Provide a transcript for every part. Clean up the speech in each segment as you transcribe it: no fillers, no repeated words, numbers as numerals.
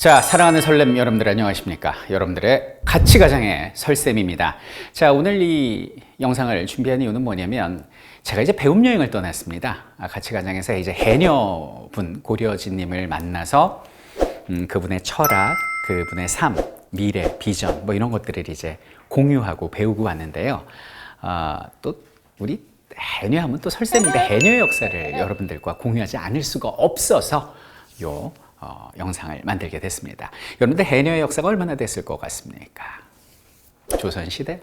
자, 사랑하는 설렘 여러분들 안녕하십니까? 여러분들의 가치가장의 설쌤입니다. 자, 오늘 이 영상을 준비한 이유는 뭐냐면 제가 이제 배움여행을 떠났습니다. 가치가장에서 이제 해녀분 고려진님을 만나서 그분의 철학, 그분의 삶, 미래, 비전 뭐 이런 것들을 이제 공유하고 배우고 왔는데요. 또 우리 해녀하면 또 설쌤인데 해녀의 역사를 여러분들과 공유하지 않을 수가 없어서 영상을 만들게 됐습니다. 여러분들 해녀의 역사가 얼마나 됐을 것 같습니까? 조선시대,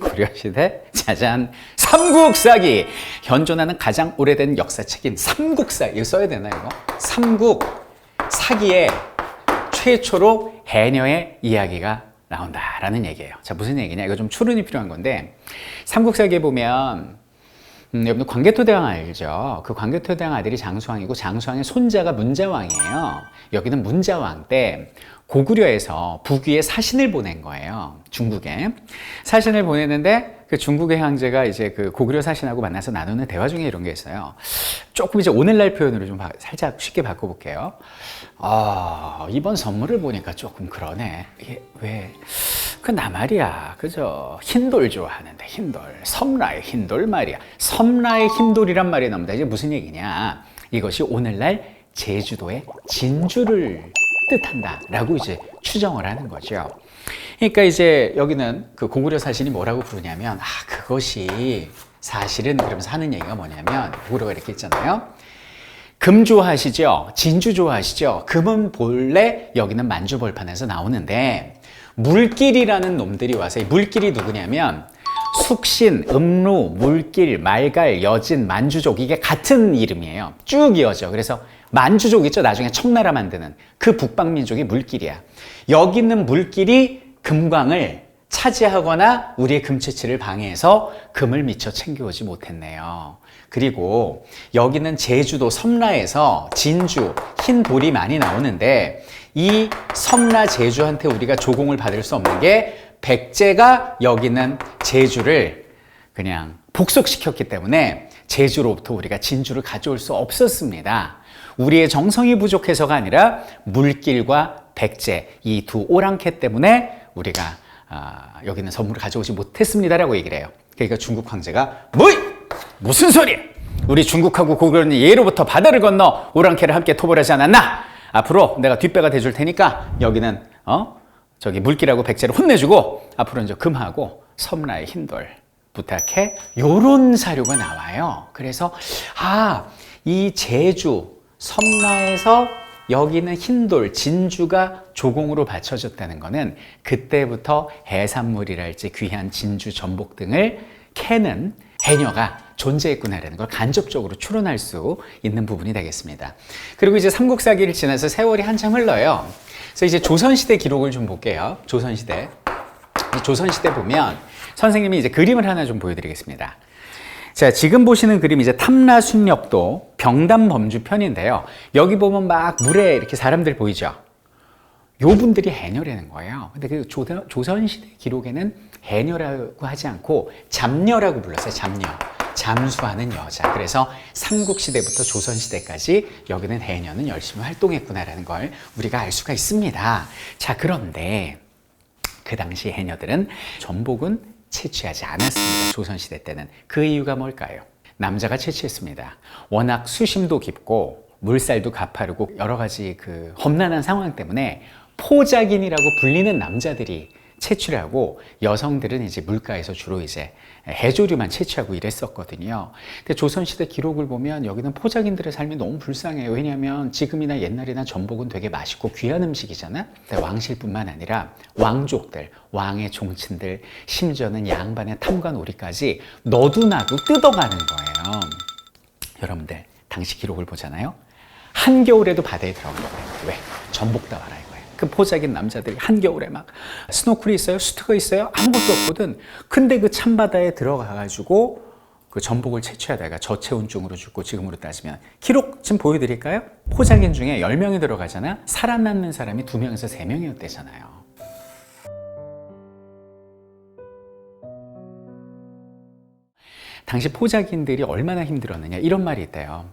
고려시대, 짜잔, 삼국사기! 현존하는 가장 오래된 역사책인 삼국사기. 이거 써야 되나 이거? 삼국사기에 최초로 해녀의 이야기가 나온다라는 얘기예요. 자, 무슨 얘기냐? 이거 좀 추론이 필요한 건데 삼국사기에 보면 여러분들 광개토대왕 알죠? 그 광개토대왕 아들이 장수왕이고 장수왕의 손자가 문자왕이에요. 여기는 문자왕 때 고구려에서 북위에 사신을 보낸 거예요. 중국에. 사신을 보냈는데 그 중국의 황제가 이제 그 고구려 사신하고 만나서 나누는 대화 중에 이런 게 있어요. 조금 이제 오늘날 표현으로 좀 살짝 쉽게 바꿔볼게요. 이번 선물을 보니까 조금 그러네. 이게 왜? 나 말이야. 그죠? 흰돌 좋아하는데, 흰돌. 섬라의 흰돌 말이야. 섬라의 흰돌이란 말이 나옵니다. 이게 무슨 얘기냐? 이것이 오늘날 제주도의 진주를 뜻한다라고 이제 추정을 하는 거죠. 그러니까 이제 여기는 그 고구려 사신이 뭐라고 부르냐면, 그것이 사실은 그러면서 하는 얘기가 뭐냐면, 고구려가 이렇게 있잖아요. 금 좋아하시죠? 진주 좋아하시죠? 금은 본래 여기는 만주벌판에서 나오는데 물길이라는 놈들이 와서, 이 물길이 누구냐면 숙신, 음루, 물길, 말갈, 여진, 만주족, 이게 같은 이름이에요. 쭉 이어져. 그래서 만주족 있죠? 나중에 청나라 만드는 그 북방민족이 물길이야. 여기 있는 물길이 금광을 차지하거나 우리의 금채취를 방해해서 금을 미처 챙겨오지 못했네요. 그리고 여기는 제주도 섬라에서 진주, 흰 돌이 많이 나오는데 이 섬라 제주한테 우리가 조공을 받을 수 없는 게 백제가 여기는 제주를 그냥 복속시켰기 때문에 제주로부터 우리가 진주를 가져올 수 없었습니다. 우리의 정성이 부족해서가 아니라 물길과 백제, 이 두 오랑캐 때문에 우리가 여기는 선물을 가져오지 못했습니다라고 얘기를 해요. 그러니까 중국 황제가 무슨 소리야? 우리 중국하고 고구려는 예로부터 바다를 건너 오랑캐를 함께 토벌하지 않았나? 앞으로 내가 뒷배가 돼줄 테니까 여기는 저기 물길하고 백제를 혼내주고 앞으로 이제 금하고 섬라의 흰돌 부탁해. 요런 사료가 나와요. 그래서 이 제주 섬라에서 여기는 흰돌, 진주가 조공으로 바쳐졌다는 것은 그때부터 해산물이랄지 귀한 진주, 전복 등을 캐는 해녀가 존재했구나라는 걸 간접적으로 추론할 수 있는 부분이 되겠습니다. 그리고 이제 삼국사기를 지나서 세월이 한참 흘러요. 그래서 이제 조선시대 기록을 좀 볼게요. 조선시대 보면 선생님이 이제 그림을 하나 좀 보여드리겠습니다. 자, 지금 보시는 그림 이제 탐라순력도 병담범주 편인데요. 여기 보면 막 물에 이렇게 사람들 보이죠? 요 분들이 해녀라는 거예요. 근데 그 조선시대 기록에는 해녀라고 하지 않고 잡녀라고 불렀어요. 잡녀. 잠수하는 여자. 그래서 삼국시대부터 조선시대까지 여기는 해녀는 열심히 활동했구나라는 걸 우리가 알 수가 있습니다. 자, 그런데 그 당시 해녀들은 전복은 채취하지 않았습니다. 조선시대 때는. 그 이유가 뭘까요? 남자가 채취했습니다. 워낙 수심도 깊고 물살도 가파르고 여러 가지 그 험난한 상황 때문에 포작인이라고 불리는 남자들이 채취를 하고 여성들은 이제 물가에서 주로 이제 해조류만 채취하고 이랬었거든요. 근데 조선시대 기록을 보면 여기는 포작인들의 삶이 너무 불쌍해요. 왜냐하면 지금이나 옛날이나 전복은 되게 맛있고 귀한 음식이잖아. 근데 왕실뿐만 아니라 왕족들, 왕의 종친들, 심지어는 양반의 탐관오리까지 너도나도 뜯어가는 거예요. 여러분들 당시 기록을 보잖아요. 한겨울에도 바다에 들어가는 거예요. 왜? 전복 따와라 이거예요. 그 포작인 남자들이 한겨울에 막 스노클이 있어요? 수트가 있어요? 아무것도 없거든. 근데 그 찬바다에 들어가가지고 그 전복을 채취하다가 저체온증으로 죽고, 지금으로 따지면 기록 지금 보여드릴까요? 포작인 중에 10명이 들어가잖아. 살아남는 사람이 2명에서 3명이었대잖아요. 당시 포작인들이 얼마나 힘들었느냐 이런 말이 있대요.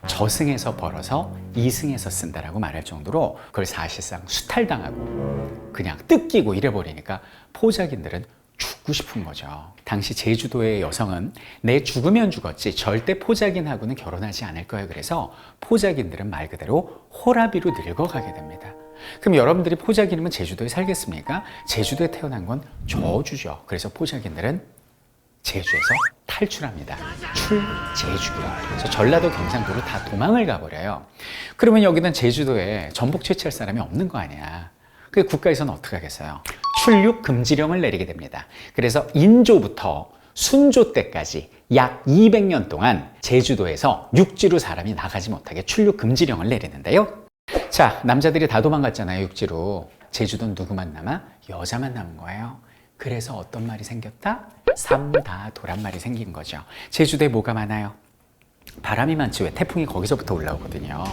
저승에서 벌어서 이승에서 쓴다라고 말할 정도로 그걸 사실상 수탈당하고 그냥 뜯기고 이래버리니까 포자기들은 죽고 싶은 거죠. 당시 제주도의 여성은 내 죽으면 죽었지 절대 포자기하고는 결혼하지 않을 거예요. 그래서 포자기들은 말 그대로 호라비로 늙어가게 됩니다. 그럼 여러분들이 포자기님은 제주도에 살겠습니까? 제주도에 태어난 건 저주죠. 그래서 포자기들은 제주에서 탈출합니다. 출제주교. 그래서 전라도 경상도로 다 도망을 가버려요. 그러면 여기는 제주도에 전복 채취할 사람이 없는 거 아니야. 그 국가에서는 어떻게 하겠어요? 출육 금지령을 내리게 됩니다. 그래서 인조부터 순조 때까지 약 200년 동안 제주도에서 육지로 사람이 나가지 못하게 출육 금지령을 내리는데요. 자, 남자들이 다 도망갔잖아요, 육지로. 제주도는 누구만 남아? 여자만 남은 거예요. 그래서 어떤 말이 생겼다? 삼다도란 말이 생긴 거죠. 제주도에 뭐가 많아요? 바람이 많지. 왜? 태풍이 거기서부터 올라오거든요.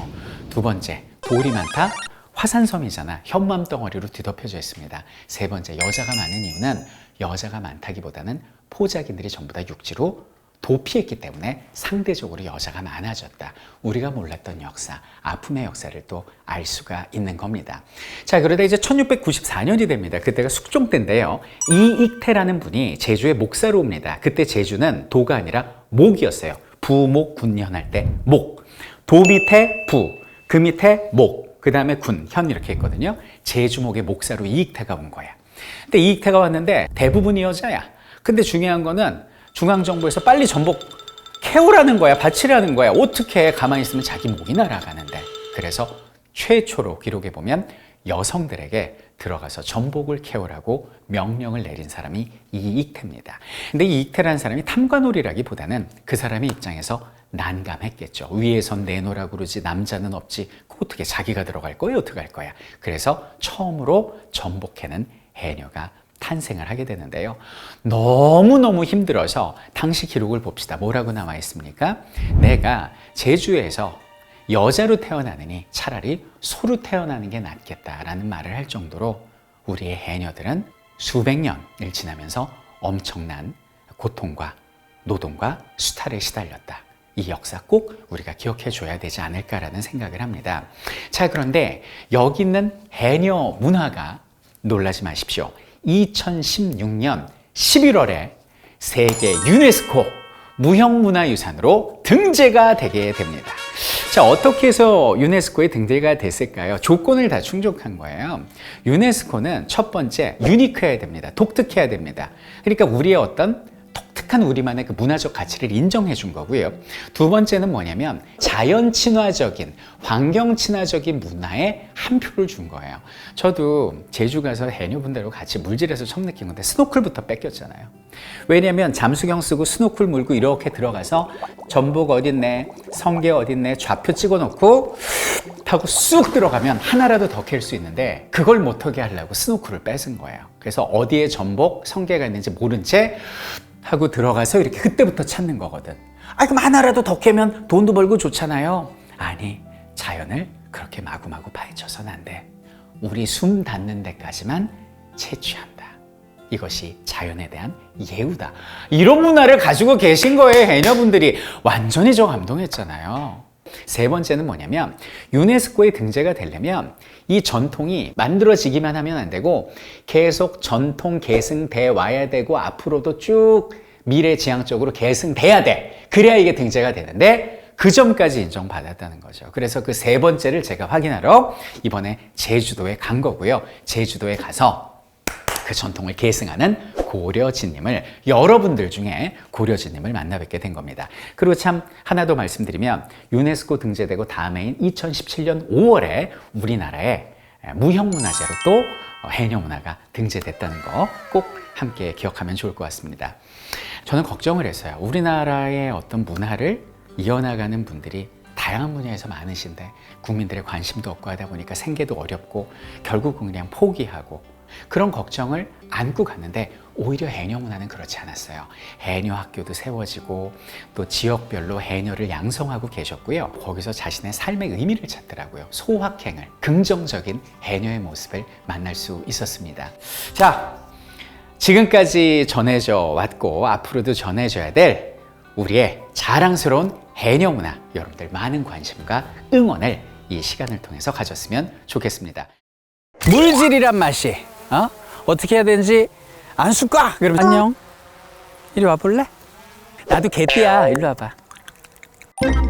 두 번째, 돌이 많다? 화산섬이잖아. 현무암 덩어리로 뒤덮여져 있습니다. 세 번째, 여자가 많은 이유는 여자가 많다기보다는 포자기들이 전부 다 육지로 도피했기 때문에 상대적으로 여자가 많아졌다. 우리가 몰랐던 역사, 아픔의 역사를 또 알 수가 있는 겁니다. 자, 그러다 이제 1694년이 됩니다. 그때가 숙종 때인데요. 이익태라는 분이 제주에 목사로 옵니다. 그때 제주는 도가 아니라 목이었어요. 부목 군현할 때 목. 도 밑에 부, 그 밑에 목, 그 다음에 군, 현 이렇게 있거든요. 제주목의 목사로 이익태가 온 거야. 근데 이익태가 왔는데 대부분이 여자야. 근데 중요한 거는 중앙정부에서 빨리 전복 캐오라는 거야. 바치라는 거야. 어떻게 가만히 있으면 자기 목이 날아가는데. 그래서 최초로 기록에 보면 여성들에게 들어가서 전복을 캐오라고 명령을 내린 사람이 이익태입니다. 근데 이 이익태라는 사람이 탐관오리라기보다는 그 사람의 입장에서 난감했겠죠. 위에선 내놓으라고 그러지 남자는 없지. 어떻게 자기가 들어갈 거야? 어떻게 할 거야? 그래서 처음으로 전복해는 해녀가 탄생을 하게 되는데요. 너무너무 힘들어서 당시 기록을 봅시다. 뭐라고 나와 있습니까? 내가 제주에서 여자로 태어나느니 차라리 소로 태어나는 게 낫겠다라는 말을 할 정도로 우리의 해녀들은 수백 년을 지나면서 엄청난 고통과 노동과 수탈에 시달렸다. 이 역사 꼭 우리가 기억해 줘야 되지 않을까라는 생각을 합니다. 자, 그런데 여기 있는 해녀 문화가 놀라지 마십시오. 2016년 11월에 세계 유네스코 무형문화유산으로 등재가 되게 됩니다. 자, 어떻게 해서 유네스코에 등재가 됐을까요? 조건을 다 충족한 거예요. 유네스코는 첫 번째, 유니크해야 됩니다. 독특해야 됩니다. 그러니까 우리의 어떤 독특한 우리만의 그 문화적 가치를 인정해 준 거고요. 두 번째는 뭐냐면 자연 친화적인, 환경 친화적인 문화에 한 표를 준 거예요. 저도 제주 가서 해녀분들하고 같이 물질에서 처음 느낀 건데 스노클부터 뺏겼잖아요. 왜냐면 잠수경 쓰고 스노클 물고 이렇게 들어가서 전복 어딨네, 성게 어딨네 좌표 찍어놓고 타고 쑥 들어가면 하나라도 더 캘 수 있는데 그걸 못하게 하려고 스노클을 뺏은 거예요. 그래서 어디에 전복, 성게가 있는지 모른 채 하고 들어가서 이렇게 그때부터 찾는 거거든. 아, 그럼 하나라도 더 캐면 돈도 벌고 좋잖아요. 아니, 자연을 그렇게 마구마구 파헤쳐서는 안 돼. 우리 숨 닿는 데까지만 채취한다. 이것이 자연에 대한 예우다. 이런 문화를 가지고 계신 거예요. 해녀분들이. 완전히 저 감동했잖아요. 세 번째는 뭐냐면 유네스코에 등재가 되려면 이 전통이 만들어지기만 하면 안 되고 계속 전통 계승돼 와야 되고 앞으로도 쭉 미래지향적으로 계승돼야 돼. 그래야 이게 등재가 되는데 그 점까지 인정받았다는 거죠. 그래서 그 세 번째를 제가 확인하러 이번에 제주도에 간 거고요. 제주도에 가서 그 전통을 계승하는 고려진님을, 여러분들 중에 고려진님을 만나 뵙게 된 겁니다. 그리고 참 하나 더 말씀드리면 유네스코 등재되고 다음해인 2017년 5월에 우리나라에 무형문화재로 또 해녀문화가 등재됐다는 거 꼭 함께 기억하면 좋을 것 같습니다. 저는 걱정을 했어요. 우리나라의 어떤 문화를 이어나가는 분들이 다양한 분야에서 많으신데 국민들의 관심도 없고 하다 보니까 생계도 어렵고 결국은 그냥 포기하고 그런 걱정을 안고 갔는데 오히려 해녀 문화는 그렇지 않았어요. 해녀 학교도 세워지고 또 지역별로 해녀를 양성하고 계셨고요. 거기서 자신의 삶의 의미를 찾더라고요. 소확행을, 긍정적인 해녀의 모습을 만날 수 있었습니다. 자, 지금까지 전해져 왔고 앞으로도 전해져야 될 우리의 자랑스러운 해녀 문화 여러분들 많은 관심과 응원을 이 시간을 통해서 가졌으면 좋겠습니다. 물질이란 맛이 어떻게 해야 되는지 안 술까? 그러면 안녕. 이리 와볼래? 나도 개띠야. 일로 와봐.